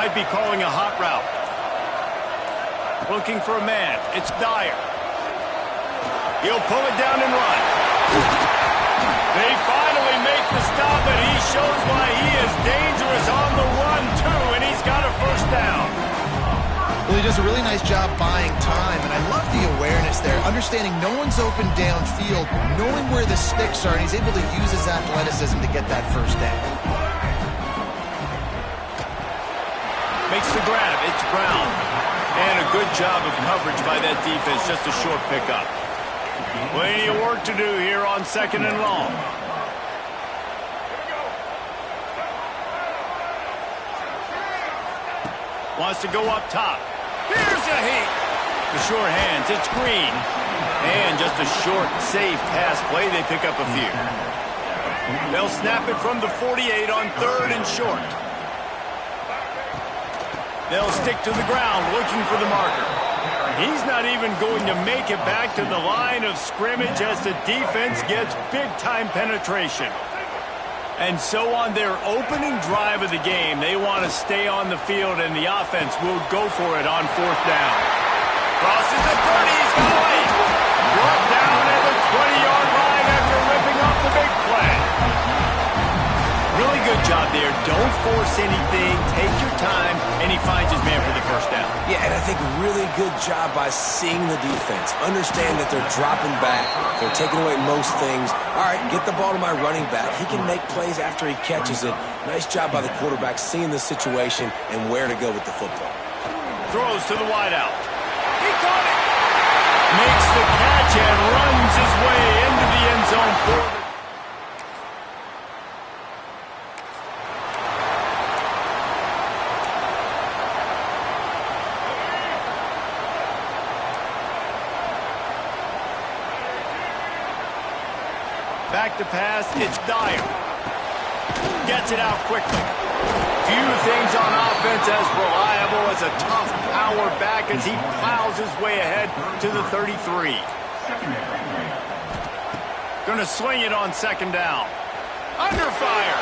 might be calling a hot route. Looking for a man. It's Dyer. He'll pull it down and run. They finally make the stop, and he shows why he is dangerous on the run, too, and he's got a first down. Well, he does a really nice job buying time, and I love the awareness there, understanding no one's open downfield, knowing where the sticks are, and he's able to use his athleticism to get that first down. Makes the grab. It's Brown. And a good job of coverage by that defense, just a short pickup. Plenty of work to do here on 2nd and long. Wants to go up top. Here's a heat. The short hands, it's Green. And just a short, safe pass play. They pick up a few. They'll snap it from the 48 on 3rd and short. They'll stick to the ground looking for the marker. He's not even going to make it back to the line of scrimmage as the defense gets big-time penetration. And so on their opening drive of the game, they want to stay on the field, and the offense will go for it on 4th down. Crosses the 30, he's got away. Brought down at the 20-yard line after ripping off the big play. Really good job there. Don't force anything. Take your time, and he finds his man for the first down. Yeah, and I think really good job by seeing the defense. Understand that they're dropping back. They're taking away most things. All right, get the ball to my running back. He can make plays after he catches it. Nice job by the quarterback seeing the situation and where to go with the football. Throws to the wideout. He caught it. Makes the catch and runs his way into the end zone for the back to pass, it's Dyer. Gets it out quickly. Few things on offense as reliable as a tough power back as he plows his way ahead to the 33. Gonna swing it on 2nd down. Under fire.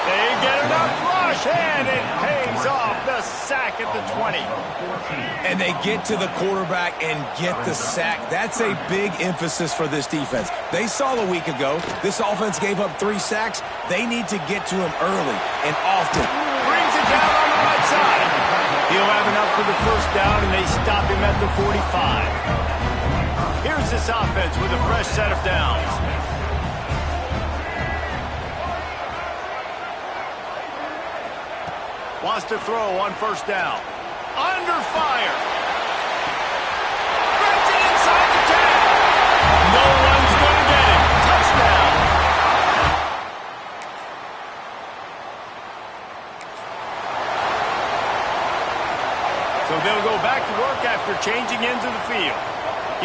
They get enough rush, and it pays off. The sack at the 20. And they get to the quarterback and get the sack. That's a big emphasis for this defense. They saw a week ago, this offense gave up 3 sacks. They need to get to him early and often. Brings it down on the right side. He'll have enough for the first down, and they stop him at the 45. Here's this offense with a fresh set of downs. Wants to throw on 1st down. Under fire. Brings it inside the 10. No one's going to get him. Touchdown. So they'll go back to work after changing into the field.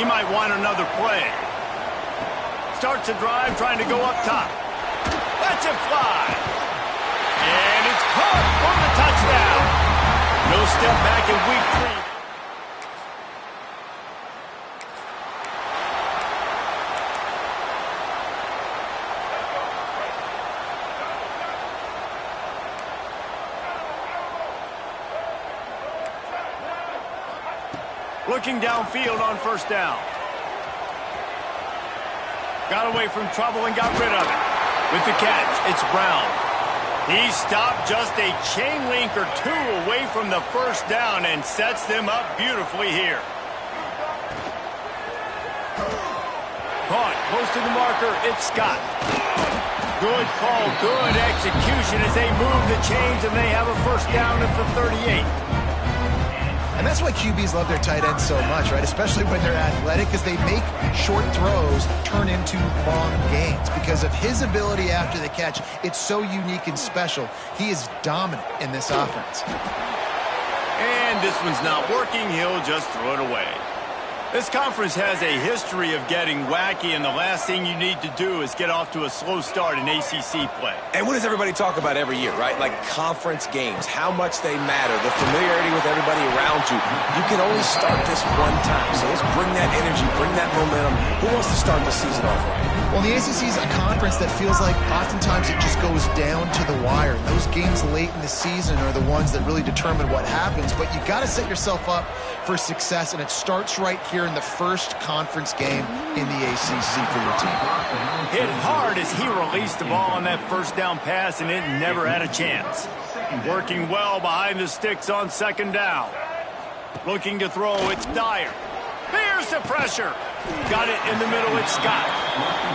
He might want another play. Starts a drive trying to go up top. Lets it fly. And it's caught for the touchdown. No step back in week 3. Looking downfield on 1st down. Got away from trouble and got rid of it. With the catch, it's Brown. He stopped just a chain link or 2 away from the first down and sets them up beautifully here. Caught close to the marker, it's Scott. Good call, good execution as they move the chains, and they have a first down at the 38. And that's why QBs love their tight ends so much, right? Especially when they're athletic, because they make short throws turn into long gains. Because of his ability after the catch, it's so unique and special. He is dominant in this offense. And this one's not working. He'll just throw it away. This conference has a history of getting wacky, and the last thing you need to do is get off to a slow start in ACC play. And what does everybody talk about every year, right? Like conference games, how much they matter, the familiarity with everybody around you. You can only start this one time, so let's bring that energy, bring that momentum. Who wants to start the season off right? Well, the ACC is a conference that feels like oftentimes it just goes down to the wire. Those games late in the season are the ones that really determine what happens, but you got to set yourself up for success, and it starts right here in the first conference game in the ACC for your team. Hit hard as he released the ball on that first down pass, and it never had a chance. Working well behind the sticks on second down. Looking to throw, it's Dyer. Here's the pressure. Got it in the middle, it's Scott.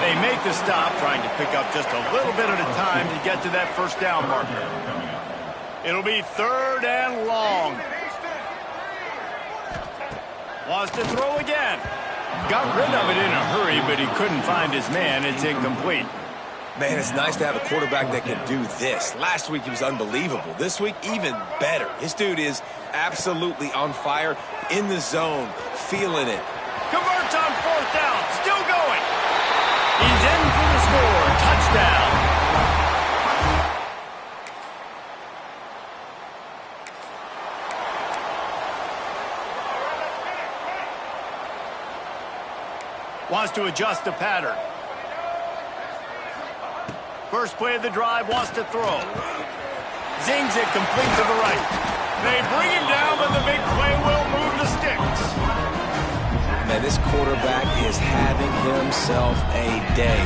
They make the stop, trying to pick up just a little bit at a time to get to that first down marker. It'll be 3rd and long. Wants to throw again. Got rid of it in a hurry, but he couldn't find his man. It's incomplete. Man, it's nice to have a quarterback that can do this. Last week, he was unbelievable. This week, even better. This dude is absolutely on fire, in the zone, feeling it. Converts on 4th down. Still going. He's in for the score. Touchdown. Wants to adjust the pattern. First play of the drive, wants to throw. Zings it complete to the right. They bring him down, but the big play will move the sticks. Man, this quarterback is having himself a day.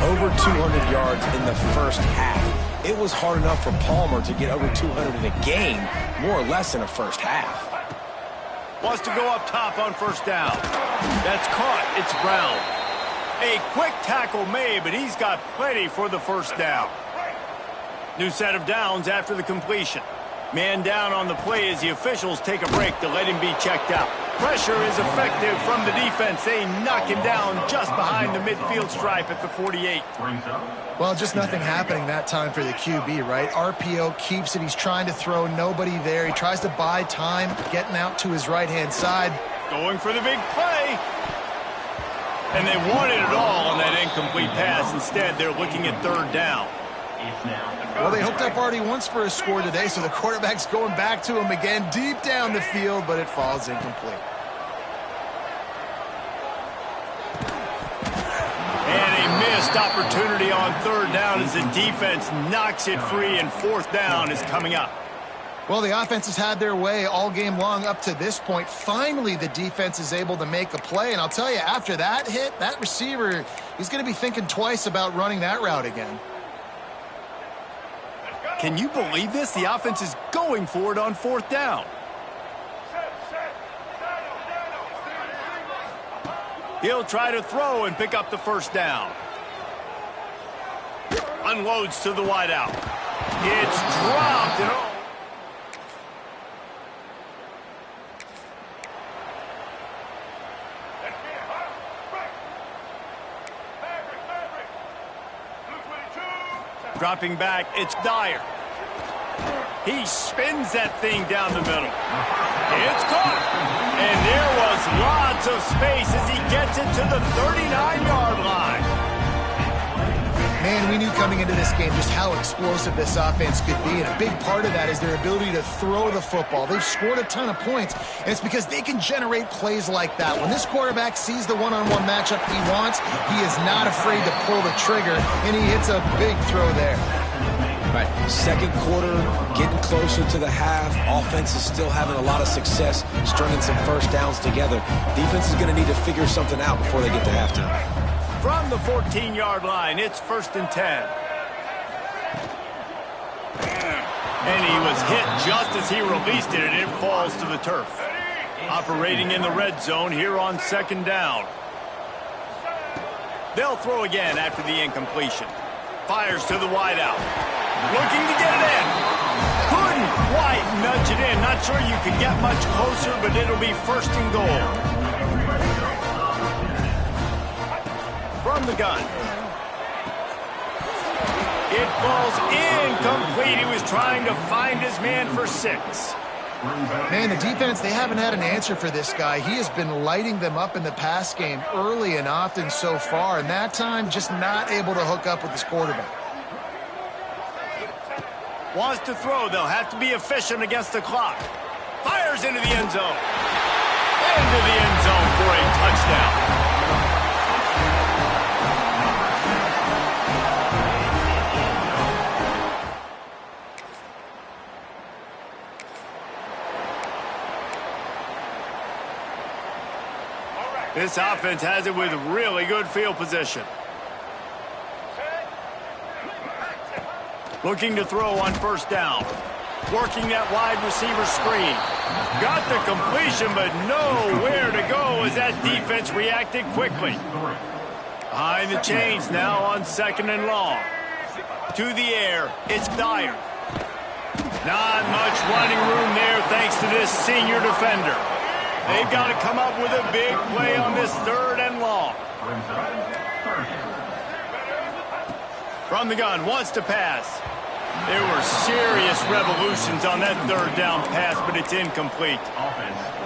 Over 200 yards in the first half. It was hard enough for Palmer to get over 200 in a game, more or less in a first half. Wants to go up top on first down. That's caught. It's Brown. A quick tackle made, but he's got plenty for the first down. New set of downs after the completion. Man down on the play as the officials take a break to let him be checked out. Pressure is effective from the defense. They knock him down just behind the midfield stripe at the 48. Well, just nothing happening that time for the QB, right? RPO keeps it. He's trying to throw. Nobody there. He tries to buy time, getting out to his right-hand side. Going for the big play. And they wanted it all on that incomplete pass. Instead, they're looking at 3rd down. Well, they hooked up already once for a score today, so the quarterback's going back to him again deep down the field, but it falls incomplete. And a missed opportunity on 3rd down as the defense knocks it free, and 4th down is coming up. Well, the offense has had their way all game long up to this point. Finally, the defense is able to make a play, and I'll tell you, after that hit, that receiver, he's going to be thinking twice about running that route again. Can you believe this? The offense is going for it on 4th down. He'll try to throw and pick up the first down. Unloads to the wideout. It's dropped and all. Dropping back, it's Dyer. He spins that thing down the middle. It's caught. And there was lots of space as he gets it to the 39-yard line. Man, we knew coming into this game just how explosive this offense could be, and a big part of that is their ability to throw the football. They've scored a ton of points, and it's because they can generate plays like that. When this quarterback sees the one-on-one matchup he wants, he is not afraid to pull the trigger, and he hits a big throw there. Right, second quarter, getting closer to the half. Offense is still having a lot of success stringing some first downs together. Defense is going to need to figure something out before they get to halftime. From the 14-yard line, it's 1st and 10. And he was hit just as he released it, and it falls to the turf. Operating in the red zone here on 2nd down. They'll throw again after the incompletion. Fires to the wideout. Looking to get it in. Couldn't quite nudge it in. Not sure you can get much closer, but it'll be 1st and goal. From the gun. It falls incomplete. He was trying to find his man for 6. Man, the defense, they haven't had an answer for this guy. He has been lighting them up in the pass game early and often so far, and that time just not able to hook up with his quarterback. Wants to throw. They'll have to be efficient against the clock. Fires into the end zone. Into the end zone for a touchdown. This offense has it with really good field position. Looking to throw on first down. Working that wide receiver screen. Got the completion, but nowhere to go as that defense reacted quickly. Behind the chains now on 2nd and long. To the air, it's Dyer. Not much running room there thanks to this senior defender. They've got to come up with a big play on this 3rd and long. From the gun, wants to pass. There were serious revolutions on that 3rd down pass, but it's incomplete.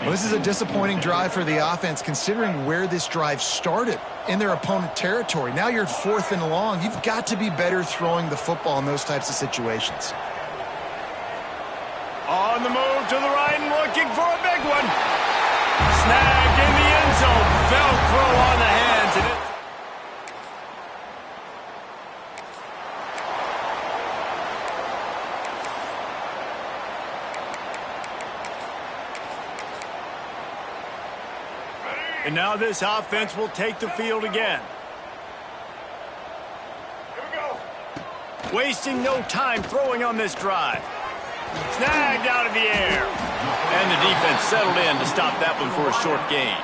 Well, this is a disappointing drive for the offense, considering where this drive started in their opponent territory. Now you're at 4th and long. You've got to be better throwing the football in those types of situations. On the move to the right and looking for a big one. Snagged in the end zone. Velcro on the hands. And now this offense will take the field again. Here we go. Wasting no time throwing on this drive. Snagged out of the air. And the defense settled in to stop that one for a short gain.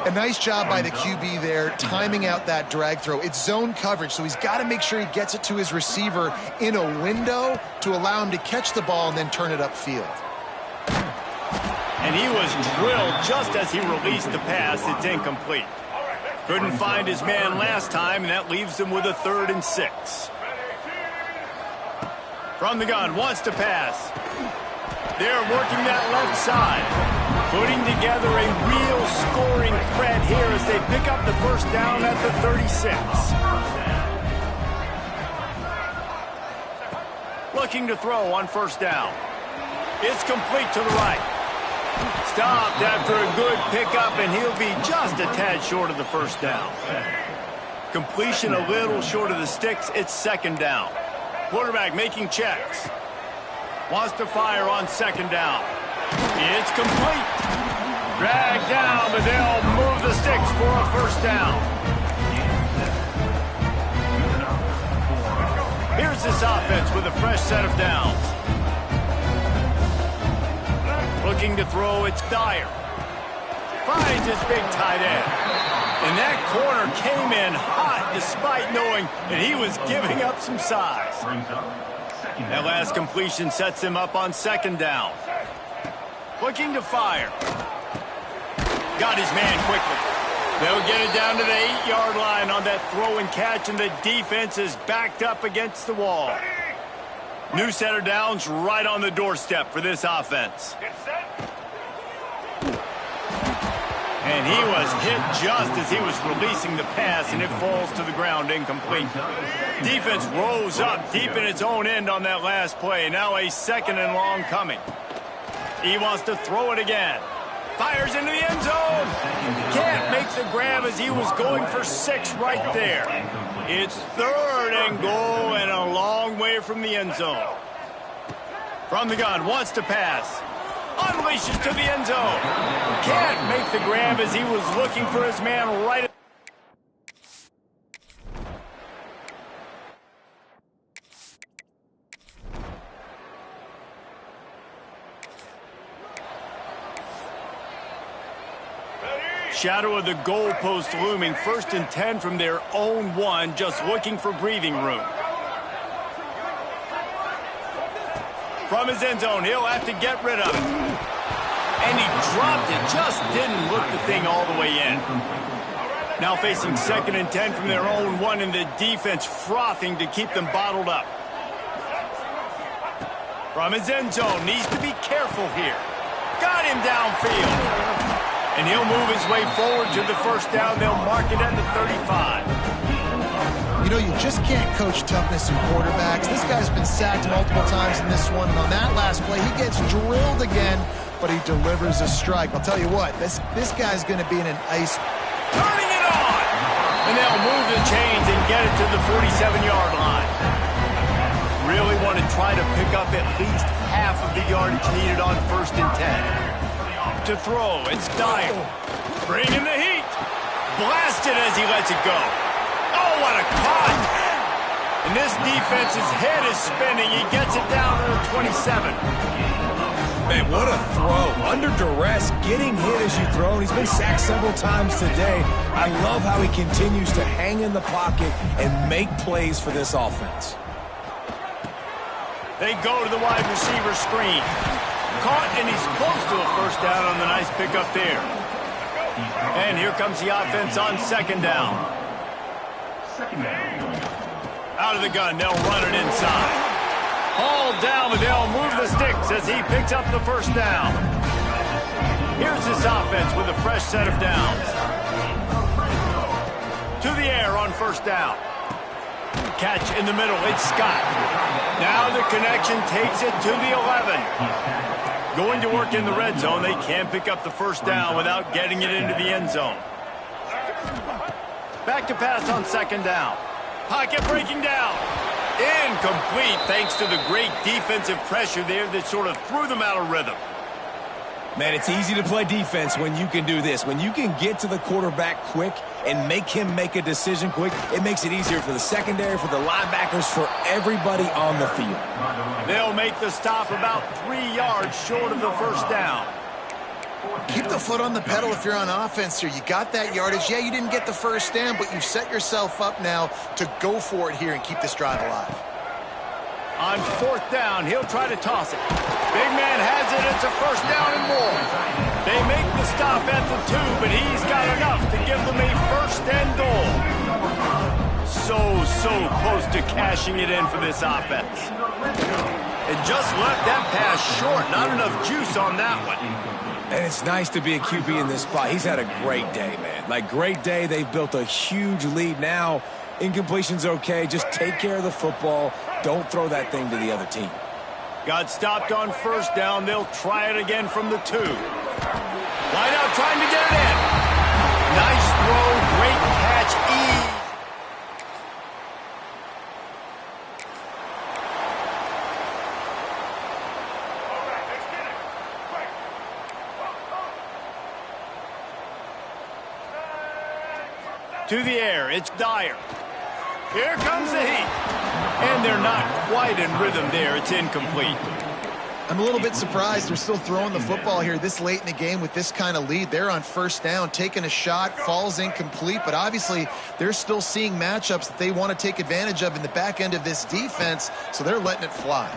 A nice job by the QB there, timing out that drag throw. It's zone coverage, so he's got to make sure he gets it to his receiver in a window to allow him to catch the ball and then turn it upfield. And he was drilled just as he released the pass. It's incomplete. Couldn't find his man last time, and that leaves him with a 3rd and 6. From the gun, wants to pass. They're working that left side. Putting together a real scoring threat here as they pick up the first down at the 36. Looking to throw on first down. It's complete to the right. Stopped after a good pickup, and he'll be just a tad short of the first down. Completion a little short of the sticks. It's 2nd down. Quarterback making checks. Wants to fire on 2nd down. It's complete. Dragged down, but they'll move the sticks for a first down. Here's this offense with a fresh set of downs. Looking to throw, it's Dyer. Finds his big tight end. And that corner came in hot despite knowing that he was giving up some size. That last completion sets him up on 2nd down. Looking to fire. Got his man quickly. They'll get it down to the 8-yard line on that throw and catch, and the defense is backed up against the wall. New set of downs right on the doorstep for this offense. And he was hit just as he was releasing the pass, and it falls to the ground incomplete. Defense rose up deep in its own end on that last play. Now a 2nd and long coming. He wants to throw it again. Fires into the end zone. Can't make the grab as he was going for 6 right there. It's 3rd and goal and a long way from the end zone. From the gun, wants to pass. Unleashes to the end zone. Can't make the grab as he was looking for his man right at shadow of the goalpost looming. 1st and 10 from their own 1, just looking for breathing room. From his end zone, he'll have to get rid of it. And he dropped it, just didn't look the thing all the way in. Now facing 2nd and 10 from their own 1, and the defense frothing to keep them bottled up. From his end zone, needs to be careful here. Got him downfield. And he'll move his way forward to the first down. They'll mark it at the 35. You know, you just can't coach toughness in quarterbacks. This guy's been sacked multiple times in this one, and on that last play, he gets drilled again, but he delivers a strike. I'll tell you what, this guy's going to be in an ice. Turning it on! And they'll move the chains and get it to the 47-yard line. Really want to try to pick up at least half of the yardage needed on 1st and 10. To throw, it's Dyer. Bringing the heat. Blasted as he lets it go. Oh, what a cut! And this defense's head is spinning. He gets it down to the 27. Man, what a throw. Under duress, getting hit as you throw. He's been sacked several times today. I love how he continues to hang in the pocket and make plays for this offense. They go to the wide receiver screen. Caught, and he's close to a first down on the nice pickup there. And here comes the offense on 2nd down. Out of the gun, they'll run it inside. Hauled down, but they'll move the sticks as he picks up the first down. Here's this offense with a fresh set of downs. To the air on 1st down. Catch in the middle, it's Scott. Now the connection takes it to the 11. Going to work in the red zone, they can't pick up the first down without getting it into the end zone. Back to pass on 2nd down. Pocket breaking down. Incomplete thanks to the great defensive pressure there that sort of threw them out of rhythm. Man, it's easy to play defense when you can do this. When you can get to the quarterback quick and make him make a decision quick, it makes it easier for the secondary, for the linebackers, for everybody on the field. They'll make the stop about 3 yards short of the first down. Keep the foot on the pedal if you're on offense here. You got that yardage. Yeah, you didn't get the first down, but you've set yourself up now to go for it here and keep this drive alive. On 4th down, he'll try to toss it. Big man has it. It's a first down and more. They make the stop at the 2, but he's got enough to give them a 1st and goal. So close to cashing it in for this offense. And just left that pass short. Not enough juice on that one. And it's nice to be a QB in this spot. He's had a great day, man. Like, great day. They've built a huge lead now. Incompletion's okay. Just take care of the football. Don't throw that thing to the other team. Got stopped on 1st down. They'll try it again from the 2. Line out trying to get it in. Nice throw. Great catch. Ease. To the air, it's Dyer. Here comes the heat. And they're not quite in rhythm there. It's incomplete. I'm a little bit surprised they're still throwing the football here this late in the game with this kind of lead. They're on 1st down, taking a shot, falls incomplete, but obviously they're still seeing matchups that they want to take advantage of in the back end of this defense, so they're letting it fly.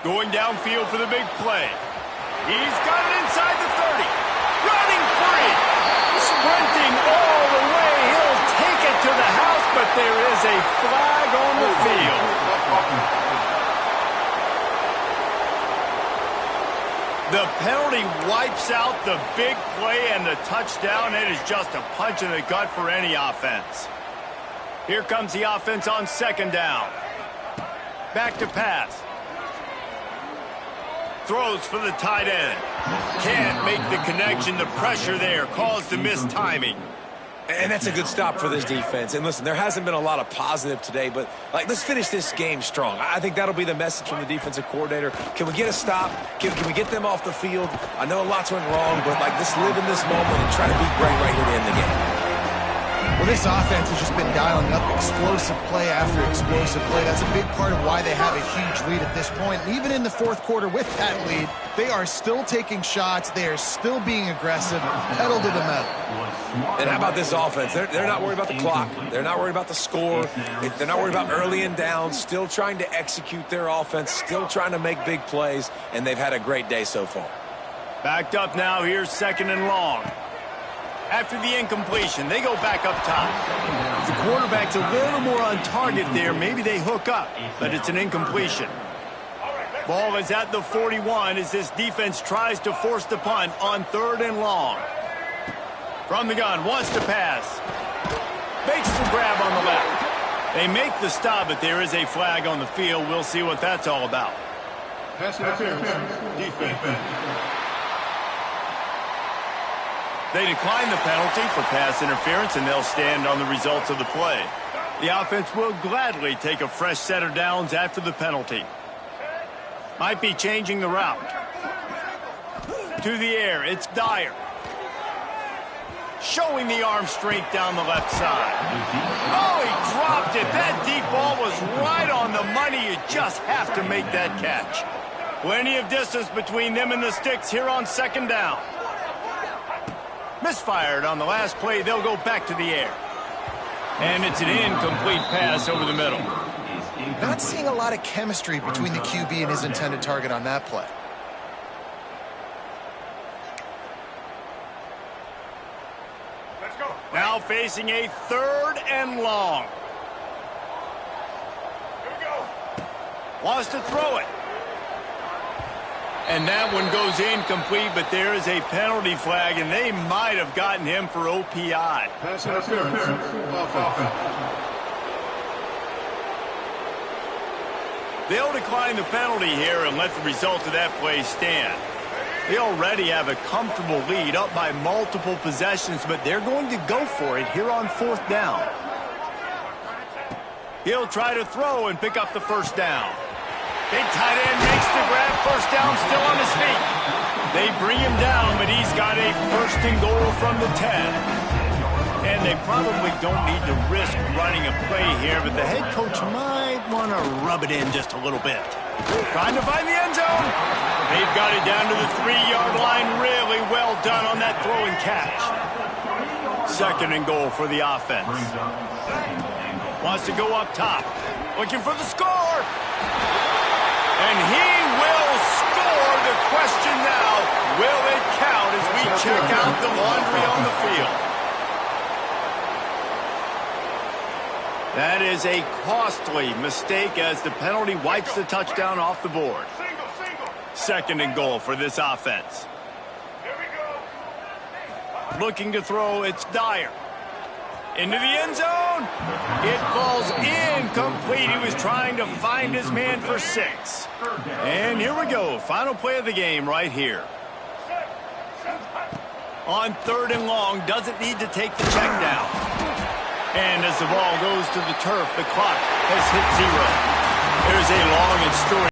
Going downfield for the big play. He's got it inside the 30. Running free. Sprinting all the way. He'll take it to the house, but there is a flag on the field. The penalty wipes out the big play and the touchdown. It is just a punch in the gut for any offense. Here comes the offense on 2nd down. Back to pass. Throws for the tight end. Can't make the connection. The pressure there caused the missed timing. And that's a good stop for this defense. And listen, there hasn't been a lot of positive today, but let's finish this game strong. I think that'll be the message from the defensive coordinator. Can we get a stop? Can we get them off the field? I know lots went wrong, but let's live in this moment and try to be great right here to end the game. Well, this offense has just been dialing up explosive play after explosive play. That's a big part of why they have a huge lead at this point. And even in the 4th quarter with that lead, they are still taking shots. They are still being aggressive, pedal to the metal. And how about this offense? They're not worried about the clock. They're not worried about the score. They're not worried about early and down. Still trying to execute their offense. Still trying to make big plays. And they've had a great day so far. Backed up now. Here's 2nd and long. After the incompletion, they go back up top. If the quarterback's a little more on target there, maybe they hook up, but it's an incompletion. Ball is at the 41 as this defense tries to force the punt on 3rd and long. From the gun, wants to pass. Makes the grab on the left. They make the stop, but there is a flag on the field. We'll see what that's all about. Pass interference, defense. They decline the penalty for pass interference, and they'll stand on the results of the play. The offense will gladly take a fresh set of downs after the penalty. Might be changing the route. To the air, it's Dyer. Showing the arm strength down the left side. Oh, he dropped it. That deep ball was right on the money. You just have to make that catch. Plenty of distance between them and the sticks here on 2nd down. Misfired on the last play. They'll go back to the air. And it's an incomplete pass over the middle. Not seeing a lot of chemistry between the QB and his intended target on that play. Let's go. Now facing a 3rd and long. Here we go. Wants to throw it. And that one goes incomplete, but there is a penalty flag, and they might have gotten him for OPI. Pass interference, offense. They'll decline the penalty here and let the result of that play stand. They already have a comfortable lead up by multiple possessions, but they're going to go for it here on 4th down. He'll try to throw and pick up the 1st down. Big tight end makes the grab, 1st down, still on his feet. They bring him down, but he's got a 1st and goal from the 10. And they probably don't need to risk running a play here, but the head coach might want to rub it in just a little bit. Trying to find the end zone. They've got it down to the 3-yard line. Really well done on that throw and catch. 2nd and goal for the offense. Wants to go up top. Looking for the score. And he will score. The question now, will it count as we check out the laundry on the field? That is a costly mistake as the penalty wipes the touchdown off the board. 2nd and goal for this offense. Here we go. Looking to throw, it's Dyer. Into the end zone. It falls incomplete. He was trying to find his man for 6. And here we go. Final play of the game right here. On 3rd and long, doesn't need to take the check down. And as the ball goes to the turf, the clock has hit 0. There's a long and storied